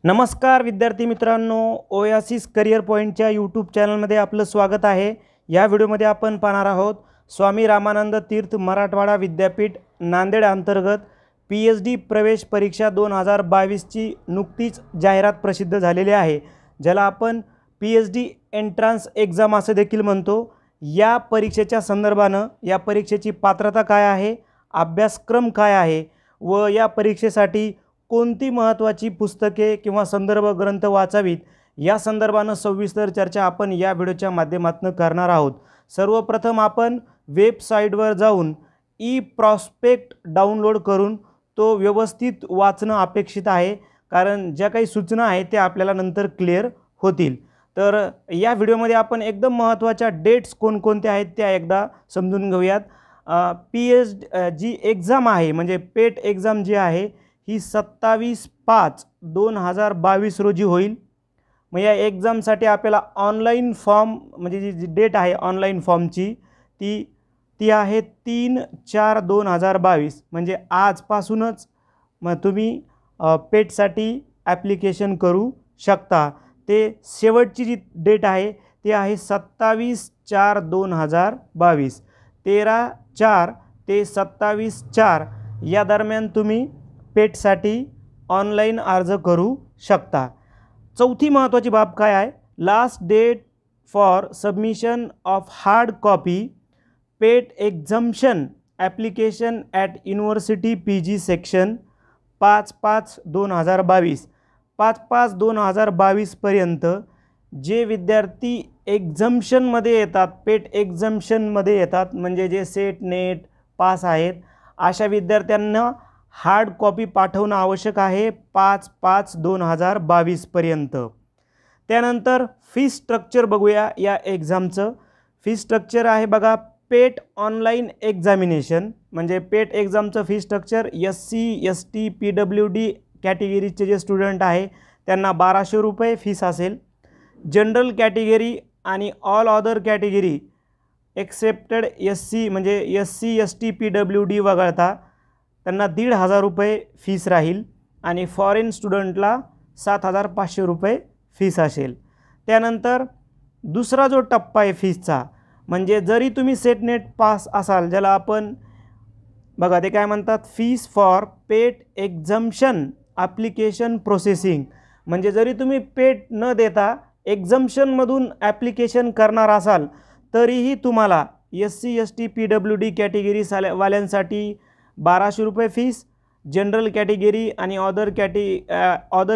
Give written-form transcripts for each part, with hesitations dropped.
नमस्कार विद्यार्थी मित्रांनो, ओयासिस करिअर पॉईंटच्या यूट्यूब चॅनलमध्ये आपलं स्वागत आहे। या व्हिडिओमध्ये आपण पाहणार आहोत स्वामी रामानंद तीर्थ मराठवाडा विद्यापीठ नांदेड अंतर्गत PhD प्रवेश परीक्षा 2022 ची नुकतीच जाहिरात प्रसिद्ध झालेली आहे, ज्याला आपण PhD एंट्रन्स एग्जाम असे देखील म्हणतो। या परीक्षेच्या संदर्भाने या परीक्षेची पात्रता काय आहे, अभ्यासक्रम काय आहे व या परीक्षेसाठी कोणती महत्त्वाची पुस्तके किंवा संदर्भ ग्रंथ वाचावीत या संदर्भाने सविस्तर चर्चा आपण या व्हिडिओच्या माध्यमातून करणार आहोत। सर्वप्रथम आपण वेबसाईटवर जाऊन ई-प्रॉस्पेक्ट डाउनलोड करून तो व्यवस्थित वाचणे अपेक्षित आहे, कारण ज्या काही सूचना आहेत त्या आपल्याला नंतर क्लिअर होतील। तर या व्हिडिओमध्ये आपण एकदम महत्त्वाच्या डेट्स कोणकोणत्या आहेत त्या एकदा समजून घेऊयात। जी एग्जाम आहे म्हणजे पेट एग्जाम जी आहे ही 27/5/2022 रोजी होईल। मग या एग्जामसाठी आपल्याला ऑनलाईन फॉर्म म्हणजे जी डेट आहे ऑनलाईन फॉर्मची ती आहे 3/4/2022 म्हणजे आजपासूनच मग तुम्ही पेटसाठी ॲप्लिकेशन करू शकता। ते शेवटची जी डेट आहे ती आहे 27/4/2022 13/4 ते 27/4 या दरम्यान तुम्ही पेटसाठी ऑनलाईन अर्ज करू शकता। चौथी महत्त्वाची बाब काय आहे, last date for submission of hard copy PET exemption application at university PG section 5/5/2022 5/5/2022 पर्यंत जे विद्यार्थी एक्झम्पशनमध्ये येतात, पेट एक्झम्पशनमध्ये येतात म्हणजे जे सेट नेट पास आहेत अशा विद्यार्थ्यांना हार्ड कॉपी पाठवणं आवश्यक आहे 5/5/2022 पर्यंत। त्यानंतर फी स्ट्रक्चर बघूया। या एग्जामचं फी स्ट्रक्चर आहे बघा, पेट ऑनलाईन एक्झामिनेशन म्हणजे पेट एक्झामचं fee structure SC ST PWD कॅटेगरीचे जे स्टुडंट आहे त्यांना 1200 रुपये फीस असेल। जनरल कॅटेगरी आणि all other category accepted SC म्हणजे SC ST PWD वगळता त्यांना 1500 रुपये फीस राहील आणि फॉरेन स्टुडंटला 7500 रुपये फीस असेल। त्यानंतर दुसरा जो टप्पा आहे फीसचा म्हणजे जरी तुम्ही सेट नेट पास असाल, ज्याला आपण बघा ते काय म्हणतात, fees for PET exemption application processing म्हणजे जरी तुम्ही पेट न देता एक्झम्पशनमधून ॲप्लिकेशन करणार असाल तरीही तुम्हाला SC ST PWD कॅटेगरी वाल्यांसाठी 1200 रुपये फीस, जनरल कॅटेगरी आणि ऑदर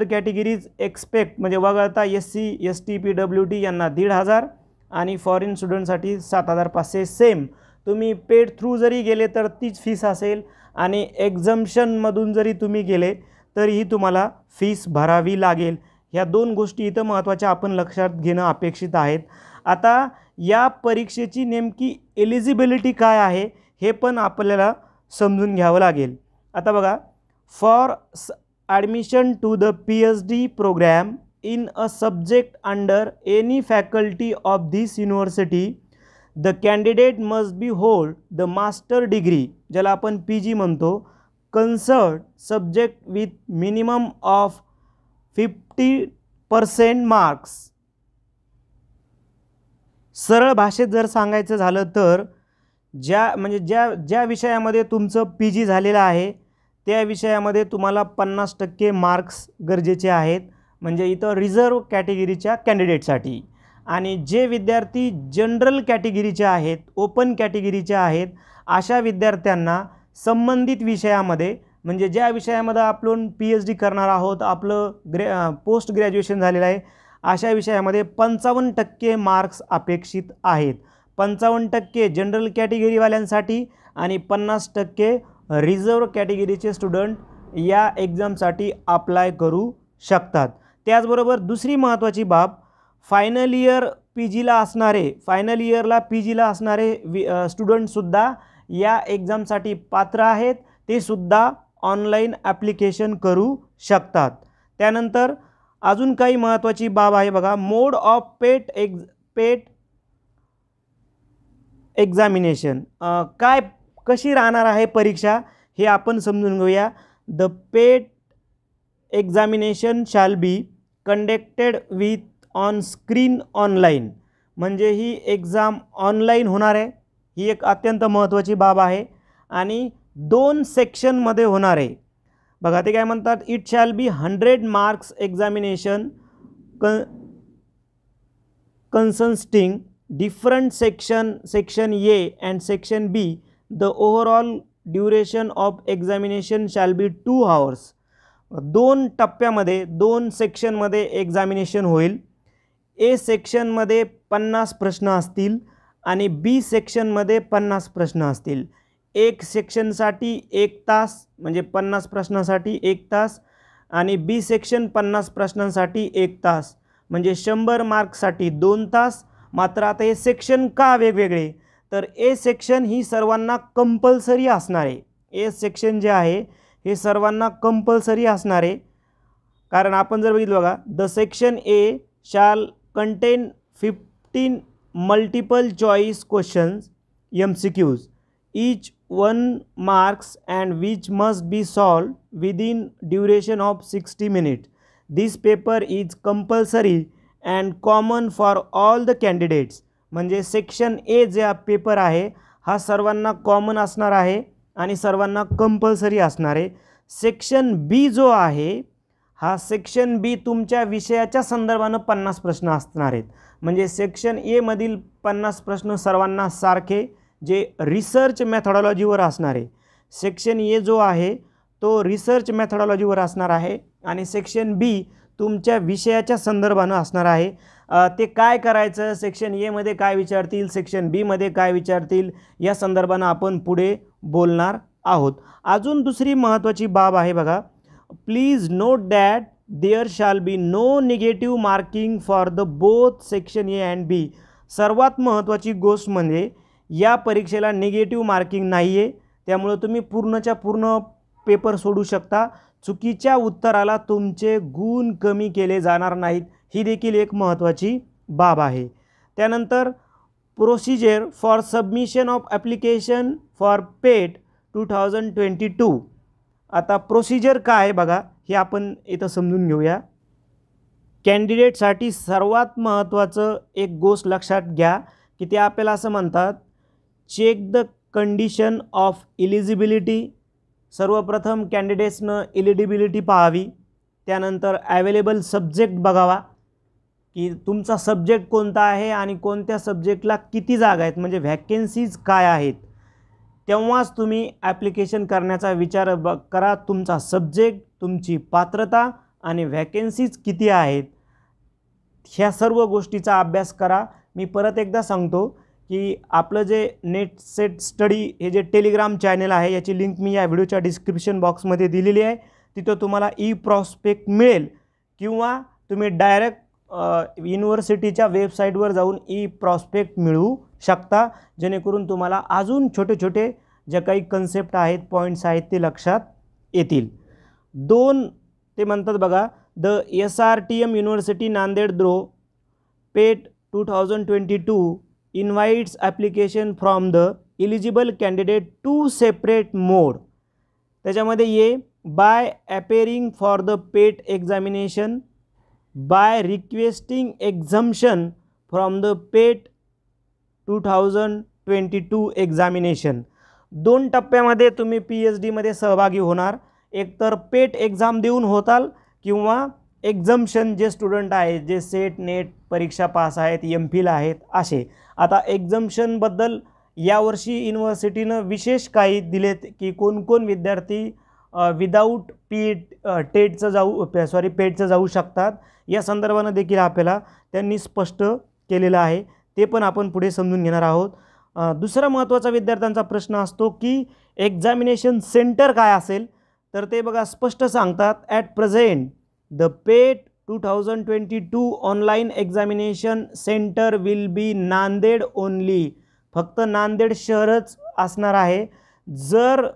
कॅटेगरीज एक्सपेक्ट म्हणजे वगळता SC ST PWD यांना 1500 आणि फॉरेन स्टुडंटसाठी 7500 सेम। तुम्ही पेड थ्रू जरी गेले तर तीच फीस असेल आणि एक्झम्पशनमधून जरी तुम्ही गेले तरीही तुम्हाला फीस भरावी लागेल। ह्या दोन गोष्टी इथं महत्त्वाच्या आपण लक्षात घेणं अपेक्षित आहेत। आता या परीक्षेची नेमकी एलिजिबिलिटी काय आहे हे पण आपल्याला समजून घ्यावं लागेल। आता बघा, for admission to the PhD programme in a subject under any faculty of this university the candidate must be hold the master degree ज्याला आपण PG म्हणतो concerned subject with minimum of 50% marks. सरळ भाषेत जर सांगायचं झालं तर ज्या विषयामध्ये तुमचं PG झालेलं आहे त्या विषयामध्ये तुम्हाला 50% मार्क्स गरजेचे आहेत, म्हणजे इथं रिझर्व कॅटेगरीच्या कॅन्डिडेटसाठी। आणि जे विद्यार्थी जनरल कॅटेगरीचे आहेत, ओपन कॅटेगरीचे आहेत अशा विद्यार्थ्यांना संबंधित विषयामध्ये म्हणजे ज्या विषयामध्ये आपण PhD करणार आहोत, आपलं पोस्ट ग्रॅज्युएशन झालेलं आहे अशा विषयामध्ये 55% मार्क्स अपेक्षित आहेत। 55% जनरल कॅटेगरीवाल्यांसाठी आणि 50% रिझर्व कॅटेगरीचे स्टुडंट या एक्झामसाठी अप्लाय करू शकतात। त्याचबरोबर दुसरी महत्त्वाची बाब, फायनल इयरला असणारे स्टुडंटसुद्धा या एक्झामसाठी पात्र आहेत, ते सुद्धा ऑनलाईन ॲप्लिकेशन करू शकतात। त्यानंतर अजून काही महत्त्वाची बाब आहे बघा, मोड ऑफ पेट एक्झामिनेशन कशी राहणार आहे परीक्षा हे आपण समजून घेऊया। The pet examination shall be conducted with on screen online, म्हणजे ही एक्झाम ऑनलाईन होणार आहे. ही एक अत्यंत महत्त्वाची बाब आहे आणि 2 सेक्शनमध्ये होणार आहे. बघा ते काय म्हणतात, it shall be 100 marks examination consisting different section A and section B. The overall duration of examination shall be 2 hours. 2 टप्प्यामध्ये 2 सेक्शनमध्ये एक्झामिनेशन होईल. ए सेक्शनमध्ये 50 प्रश्न असतील आणि बी सेक्शनमध्ये 50 प्रश्न असतील. एक सेक्शनसाठी 1 तास म्हणजे 50 प्रश्नांसाठी 1 तास आणि बी सेक्शन 50 प्रश्नांसाठी 1 तास म्हणजे 100 मार्क्ससाठी 2 तास. मात्र आता हे सेक्शन का वेगवेगळे, तर ए सेक्शन ही सर्वांना कंपल्सरी असणार आहे. ए सेक्शन जे आहे हे सर्वांना कंपल्सरी असणार आहे. कारण आपण जर बघितलं बघा, the section A shall content 15 multiple choice questions MCQs each 1 marks and which must be solved within duration of 60 minutes. This paper is compulsory and common for all the candidates. म्हणजे section A जे paper आहे हा सर्वांना common असणार आहे आणि सर्वांना compulsory असणार आहे. सेक्शन बी जो आहे हा सेक्शन बी तुमच्या विषयाच्या संदर्भानं 50 प्रश्न असणार आहेत. म्हणजे सेक्शन ए मधील 50 प्रश्न सर्वांना सारखे जे रिसर्च मेथोडॉलॉजीवर असणार आहे. सेक्शन ए जो आहे तो रिसर्च मेथोडॉलॉजीवर असणार आहे आणि सेक्शन बी तुमच्या विषयाच्या संदर्भानं असणार आहे. ते काय करायचं, सेक्शन ए मध्ये काय विचारतील, सेक्शन बी मध्ये काय विचारतील, या संदर्भानं आपण पुढे बोलणार आहोत. अजून दुसरी महत्त्वाची बाब आहे बघा, please note that there shall be no negative marking for the both section A and B. सर्वात महत्त्वाची गोष्ट म्हणजे या परीक्षेला निगेटिव्ह मार्किंग नाही आहे, त्यामुळे तुम्ही पूर्णच्या पूर्ण पेपर सोडू शकता. चुकीच्या उत्तराला तुमचे गुण कमी केले जाणार नाहीत, ही देखील एक महत्त्वाची बाब आहे. त्यानंतर procedure for submission of application for PET 2022. आता प्रोसिजर काय आहे बघा, हे आपण इथं समजून घेऊया. कॅन्डिडेटसाठी सर्वात महत्त्वाचं एक गोष्ट लक्षात घ्या की ते आपल्याला असं म्हणतात, check the condition of eligibility. सर्वप्रथम कॅन्डिडेट्सनं इलिजिबिलिटी पाहावी. त्यानंतर अवेलेबल सब्जेक्ट बघावा की तुमचा सब्जेक्ट कोणता आहे आणि कोणत्या सब्जेक्टला किती जागा आहेत, म्हणजे व्हॅकन्सीज काय आहेत. तेव्हाच तुम्ही ॲप्लिकेशन करण्याचा विचार करा. तुमचा सब्जेक्ट, तुमची पात्रता आणि व्हॅकन्सीज किती आहेत ह्या सर्व गोष्टीचा अभ्यास करा. मी परत एकदा सांगतो की आपलं जे नेट सेट स्टडी हे जे टेलिग्राम चॅनल आहे याची लिंक मी या व्हिडिओच्या डिस्क्रिप्शन बॉक्समध्ये दिलेली आहे. तिथं तुम्हाला ई प्रॉस्पेक्ट मिळेल किंवा तुम्ही डायरेक्ट युनिव्हर्सिटीच्या वेबसाईटवर जाऊन ई प्रॉस्पेक्ट मिळवू शकता, जेणेकरून तुम्हाला अजून छोटे छोटे जे काही कन्सेप्ट आहेत, पॉईंट्स आहेत ते लक्षात येतील. 2 ते म्हणतात बघा, द SRTM युनिव्हर्सिटी नांदेड द्रोह पेट 2022 invites application from the eligible candidate to separate mode. त्याच्यामध्ये ये by appearing for the PET examination, by requesting exemption from the PET 2022 examination. 2 टप्प्यामध्ये तुम्ही PhD मध्ये सहभागी होणार. एकतर पेट एक्झाम देऊन होताल किंवा एक्झम्पशन जे स्टुडंट आहेत जे सेट नेट परीक्षा पास आहेत, MPhil आहेत असे. आता एक्झम्पशनबद्दल यावर्षी युनिव्हर्सिटीनं विशेष काही दिलेत की कोण विद्यार्थी विदाऊट पेटचं जाऊ शकतात. या संदर्भानं देखील आपल्याला त्यांनी स्पष्ट केलेलं आहे, ते पण आपण पुढे समजून घेणार आहोत. दुसरा महत्त्वाचा विद्यार्थ्यांचा प्रश्न असतो की एक्झामिनेशन सेंटर काय असेल, तर ते बघा स्पष्ट सांगतात, at present the pet 2022 online examination centre will be Nanded only. फक्त नांदेड शहरच असणार आहे. जर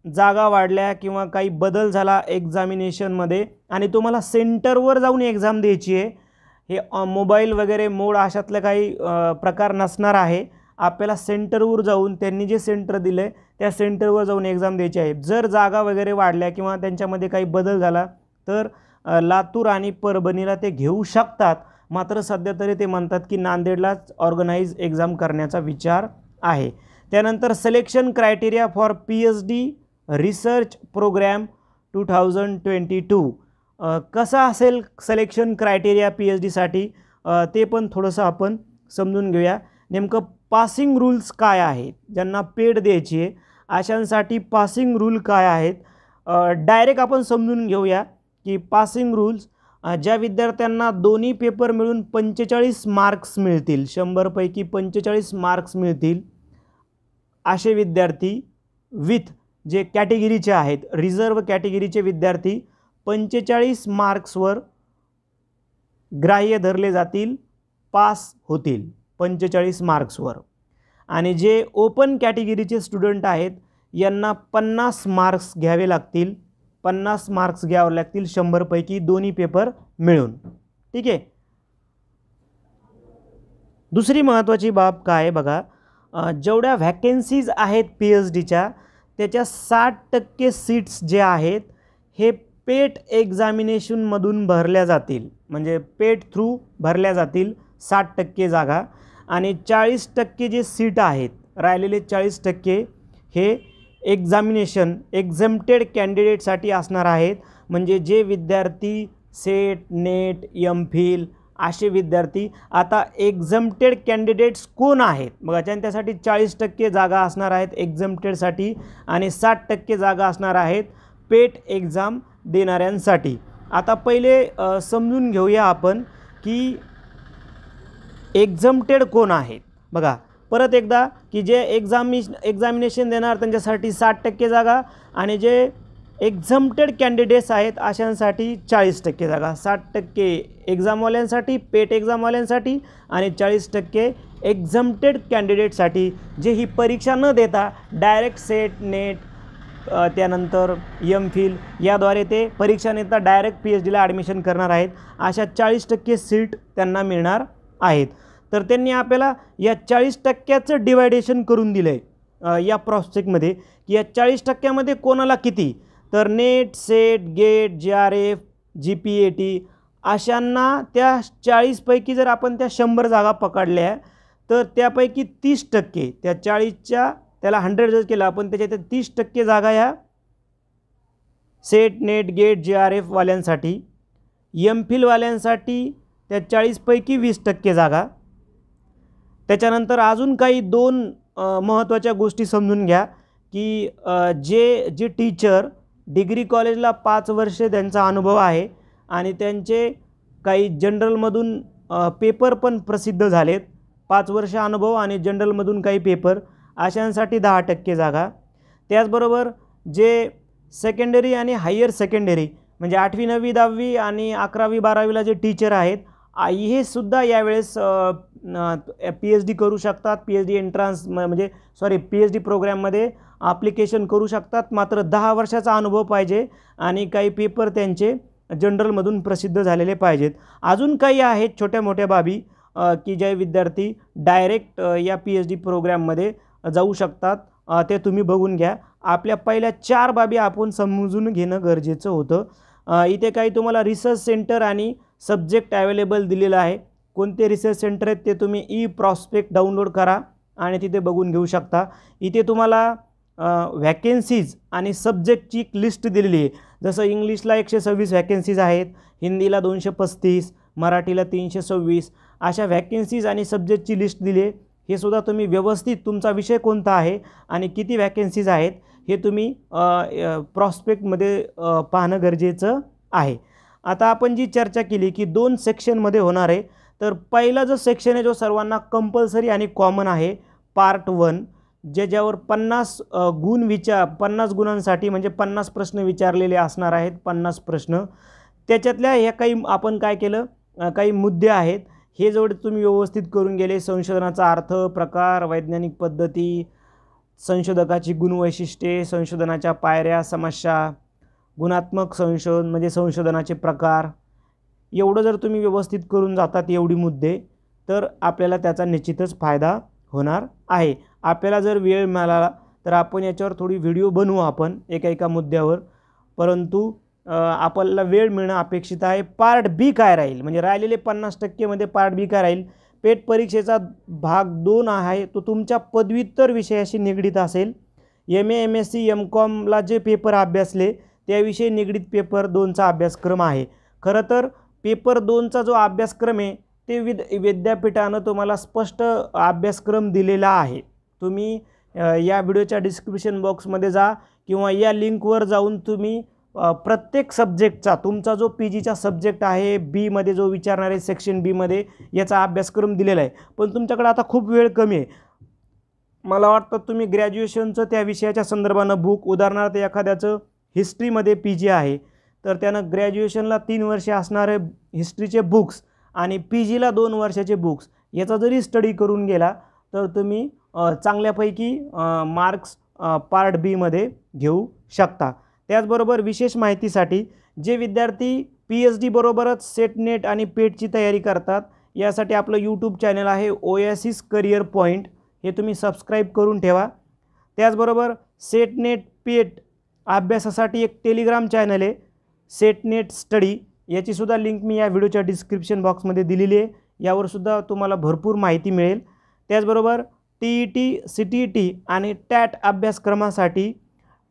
जागा वाढल्या किंवा काही बदल झाला एक्झामिनेशनमध्ये आणि तुम्हाला सेंटरवर जाऊन एक्झाम द्यायची आहे, हे मोबाईल वगैरे मोड अशातले काही प्रकार नसणार आहे. आपल्याला सेंटरवर जाऊन त्यांनी जे सेंटर दिलं आहे त्या सेंटरवर जाऊन एक्झाम द्यायची आहे. जर जागा वगैरे वाढल्या किंवा त्यांच्यामध्ये काही बदल झाला तर लातूर आणि परभणीला ते घेऊ शकतात, मात्र सध्या तरी ते म्हणतात की नांदेडलाच ऑर्गनाइज एक्झाम करण्याचा विचार आहे. त्यानंतर selection criteria for PhD research programme 2022 कसा असेल सिलेक्शन क्रायटेरिया PhDसाठी ते पण थोडंसं आपण समजून घेऊया. नेमकं पासिंग रूल्स काय आहेत, ज्यांना पेड द्यायची आहे अशांसाठी पासिंग रूल काय आहेत. डायरेक्ट आपण समजून घेऊया की पासिंग रूल्स, ज्या विद्यार्थ्यांना दोन्ही पेपर मिळून 45 मार्क्स मिळतील, 100 पैकी 45 मार्क्स मिळतील असे विद्यार्थी विथ जे कॅटेगरीचे आहेत, रिझर्व कॅटेगरीचे विद्यार्थी 45 मार्क्सवर ग्राह्य धरले जातील, पास होतील 45 मार्क्सवर. आणि जे ओपन कॅटेगरीचे स्टुडंट आहेत यांना 50 मार्क्स घ्यावे लागतील, 50 मार्क्स घ्यावे लागतील 100 पैकी दोन्ही पेपर मिळून. ठीक आहे. दुसरी महत्त्वाची बाब काय आहे बघा, जेवढ्या व्हॅकन्सीज आहेत PhDच्या त्याच्या 60% सीट्स जे आहेत हे पेट एक्झामिनेशनमधून भरल्या जातील, म्हणजे पेट थ्रू भरल्या जातील 60% जागा. आणि 40% जे सीट आहेत, राहिलेले 40% हे एक्झामिनेशन एक्झम्प्टेड कॅन्डिडेटसाठी असणार आहेत. म्हणजे जे विद्यार्थी सेट, नेट, MPhil असे विद्यार्थी. आता एक्झम्प्टेड कॅन्डिडेट्स कोण आहेत बघा, त्यासाठी 40% जागा असणार आहेत एक्झम्प्टेडसाठी आणि 60% जागा असणार आहेत पेट एक्झाम देणाऱ्यांसाठी. आता पहिले समजून घेऊया आपण की एक्झम्प्टेड कोण आहेत. बघा परत एकदा की जे एक्झामिनेशन देणार त्यांच्यासाठी 60% जागा आणि जे एक्झम्प्टेड कॅन्डिडेट्स आहेत अशांसाठी 40% जागा. 60% एक्झामवाल्यांसाठी, पेट एक्झामवाल्यांसाठी आणि 40% एक्झम्प्टेड कॅन्डिडेटसाठी जे ही परीक्षा न देता डायरेक्ट सेट, नेट त्यानंतर MPhil याद्वारे ते परीक्षा न देता डायरेक्ट PhDला ॲडमिशन करणार आहेत. अशा 40% सीट त्यांना मिळणार आहेत. तर त्यांनी आपल्याला या 40%चं डिवायडेशन करून दिलं आहे या प्रॉस्पेक्टमध्ये की या 40%मध्ये कोणाला किती, तर NET, SET, GATE, JRF, GPAT अशांना त्या 40 पैकी जर आपण त्या 100 जागा पकडल्या तर त्यापैकी 30%, त्या 40च्या त्याला 100 जर केलं आपण त्याच्या 30% जागा ह्या सेट, नेट, गेट, JRF वाल्यांसाठी. MPhil वाल्यांसाठी त्या 40 पैकी 20% जागा. त्याच्यानंतर अजून काही दोन महत्त्वाच्या गोष्टी समजून घ्या की जे टीचर डिग्री कॉलेजला 5 वर्षे त्यांचा अनुभव आहे आणि त्यांचे काही जनरलमधून पेपर पण प्रसिद्ध झालेत, 5 वर्ष अनुभव आणि जनरलमधून काही पेपर, अशांसाठी 10% जागा. त्याचबरोबर जे सेकंडरी आणि हायर सेकंडरी म्हणजे 8वी 9वी 10वी आणि 11वी 12वीला जे टीचर आहेत हे सुद्धा यावेळेस PhD करू शकतात. PhD एंट्रन्स म्हणजे PhD प्रोग्राममध्ये ॲप्लिकेशन करू शकतात. मात्र 10 वर्षाचा अनुभव पाहिजे आणि काही पेपर त्यांचे जनरलमधून प्रसिद्ध झालेले पाहिजेत. अजून काही आहेत छोट्या मोठ्या बाबी की जे विद्यार्थी डायरेक्ट या PhD प्रोग्राममध्ये जाऊ शकतात, ते तुम्ही बघून घ्या. आपल्या पहिल्या 4 बाबी आपण समजून घेणं गरजेचं होतं. इथे काही तुम्हाला रिसर्च सेंटर आणि सब्जेक्ट अवेलेबल दिलेलं आहे. कोणते रिसर्च सेंटर आहेत ते तुम्ही ई-प्रॉस्पेक्ट डाउनलोड करा आणि तिथे बघून घेऊ शकता. इथे तुम्हाला व्हॅकन्सीज आणि सब्जेक्टची एक लिस्ट दिलेली आहे. जसं इंग्लिशला 126 व्हॅकन्सीज आहेत, हिंदीला 235, मराठीला 326 अशा व्हॅकन्सीज आणि सब्जेक्टची लिस्ट दिली आहे. हे सुद्धा तुम्ही व्यवस्थित तुमचा विषय कोणता आहे आणि किती व्हॅकन्सीज आहेत हे तुम्ही प्रॉस्पेक्टमध्ये पाहणं गरजेचं आहे. आता आपण जी चर्चा केली की 2 सेक्शनमध्ये होणार आहे, तर पहिला जो सेक्शन आहे जो सर्वांना कंपल्सरी आणि कॉमन आहे पार्ट 1, ज्याच्यावर 50 गुणांसाठी म्हणजे 50 प्रश्न विचारलेले असणार आहेत. 50 प्रश्न त्याच्यातल्या ह्या काही आपण काय केलं, काही मुद्दे आहेत हे जेवढे तुम्ही व्यवस्थित करून गेले, संशोधनाचा अर्थ, प्रकार, वैज्ञानिक पद्धती, संशोधकाची गुणवैशिष्ट्ये, संशोधनाच्या पायऱ्या, समस्या, गुणात्मक संशोधन म्हणजे संशोधनाचे प्रकार, एवढं जर तुम्ही व्यवस्थित करून जातात एवढी मुद्दे, तर आपल्याला त्याचा निश्चितच फायदा होणार आहे. आपल्याला जर वेळ मिळाला तर आपण याच्यावर थोडी व्हिडिओ बनवू आपण एका मुद्द्यावर, परंतु आपल्याला वेळ मिळणं अपेक्षित आहे. पार्ट बी काय राहील, म्हणजे राहिलेले 50% मध्ये पार्ट बी काय राहील, पेट परीक्षेचा भाग 2 आहे तो तुमच्या पदव्युत्तर विषयाशी निगडीत असेल. MA MSc MCOMला जे पेपर अभ्यासले त्याविषयी निगडीत पेपर 2चा अभ्यासक्रम आहे. खरं तर पेपर 2चा जो अभ्यासक्रम आहे ते विद्यापीठानं तुम्हाला स्पष्ट अभ्यासक्रम दिलेला आहे. तुम्ही या व्हिडिओच्या डिस्क्रिप्शन बॉक्समध्ये जा किंवा या लिंकवर जाऊन तुम्ही प्रत्येक सब्जेक्टचा तुमचा जो PGचा सब्जेक्ट आहे बीमध्ये जो विचारणार आहे सेक्शन बीमध्ये याचा अभ्यासक्रम दिलेला आहे. पण तुमच्याकडे आता खूप वेळ कमी आहे. मला वाटतं तुम्ही ग्रॅज्युएशनचं त्या विषयाच्या संदर्भानं बुक, उदाहरणार्थ एखाद्याचं हिस्ट्रीमध्ये PG आहे तर त्यानं ग्रॅज्युएशनला 3 वर्षे असणारे हिस्ट्रीचे बुक्स आणि PGला 2 वर्षाचे बुक्स याचा जरी स्टडी करून गेला तर तुम्ही चांगल्यापैकी मार्क्स पार्ट बीमध्ये घेऊ शकता. त्याचबरोबर विशेष माहितीसाठी जे विद्यार्थी PhD बरोबरच सेट नेट आणि पेटची तयारी करतात यासाठी आपलं यूट्यूब चॅनल आहे ओएसिस करिअर पॉईंट, हे तुम्ही सबस्क्राईब करून ठेवा. त्याचबरोबर सेट नेट पेट अभ्यासासाठी एक टेलिग्राम चॅनल आहे सेट नेट स्टडी, याचीसुद्धा लिंक मी या व्हिडिओच्या डिस्क्रिप्शन बॉक्समध्ये दिलेली आहे. यावरसुद्धा तुम्हाला भरपूर माहिती मिळेल. त्याचबरोबर TET CTET आणि टॅट अभ्यासक्रमासाठी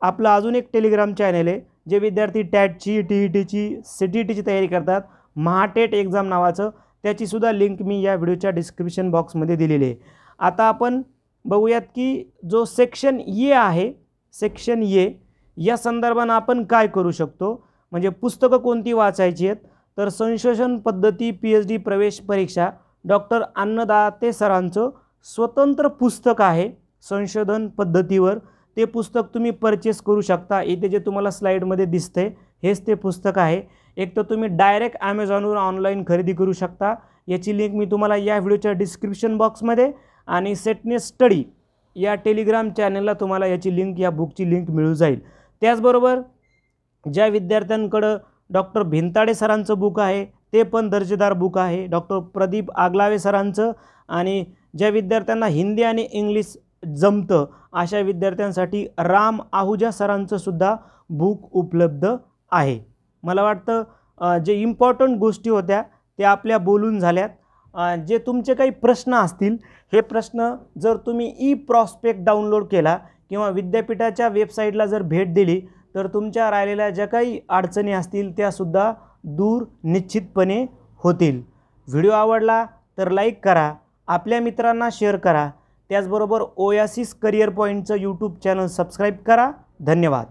आपलं अजून एक टेलिग्राम चॅनल आहे. जे विद्यार्थी टॅटची, TETची, CTETची तयारी करतात, महाटेट एक्झाम नावाचं, त्याचीसुद्धा लिंक मी या व्हिडिओच्या डिस्क्रिप्शन बॉक्समध्ये दिलेली आहे. आता आपण बघूयात की जो सेक्शन ए आहे, सेक्शन ए या संदर्भानं आपण काय करू शकतो, म्हणजे पुस्तकं कोणती वाचायची आहेत. तर संशोधन पद्धती PhD प्रवेश परीक्षा डॉक्टर अन्नदाते सरांचं स्वतंत्र पुस्तक आहे संशोधन पद्धतीवर. ते पुस्तक तुम्ही परचेस करू शकता. इथे जे तुम्हाला स्लाईडमध्ये दिसतंय हेच ते पुस्तक आहे. एक तर तुम्ही डायरेक्ट ॲमेझॉनवर ऑनलाईन खरेदी करू शकता, याची लिंक मी तुम्हाला या व्हिडिओच्या डिस्क्रिप्शन बॉक्समध्ये आणि सेटनेट स्टडी या टेलिग्राम चॅनलला तुम्हाला याची लिंक, या बुकची लिंक मिळून जाईल. त्याचबरोबर ज्या विद्यार्थ्यांकडं डॉक्टर भिंताडे सरांचं बुक आहे ते पण दर्जेदार बुक आहे, डॉक्टर प्रदीप आगलावे सरांचं, आणि ज्या विद्यार्थ्यांना हिंदी आणि इंग्लिश जमतं अशा विद्यार्थ्यांसाठी राम आहुजा सरांचं सुद्धा बुक उपलब्ध आहे. मला वाटतं जे इम्पॉर्टंट गोष्टी होत्या त्या आपल्या बोलून झाल्यात. जे तुमचे काही प्रश्न असतील हे प्रश्न जर तुम्ही ई-प्रॉस्पेक्ट डाउनलोड केला किंवा विद्यापीठाच्या वेबसाईटला जर भेट दिली तर तुमच्या राहिलेल्या ज्या काही अडचणी असतील त्यासुद्धा दूर निश्चितपणे होतील. व्हिडिओ आवडला तर लाईक करा, आपल्या मित्रांना शेअर करा. त्याचबरोबर ओएसिस करिअर पॉईंटचं यूट्यूब चॅनल सबस्क्राईब करा. धन्यवाद.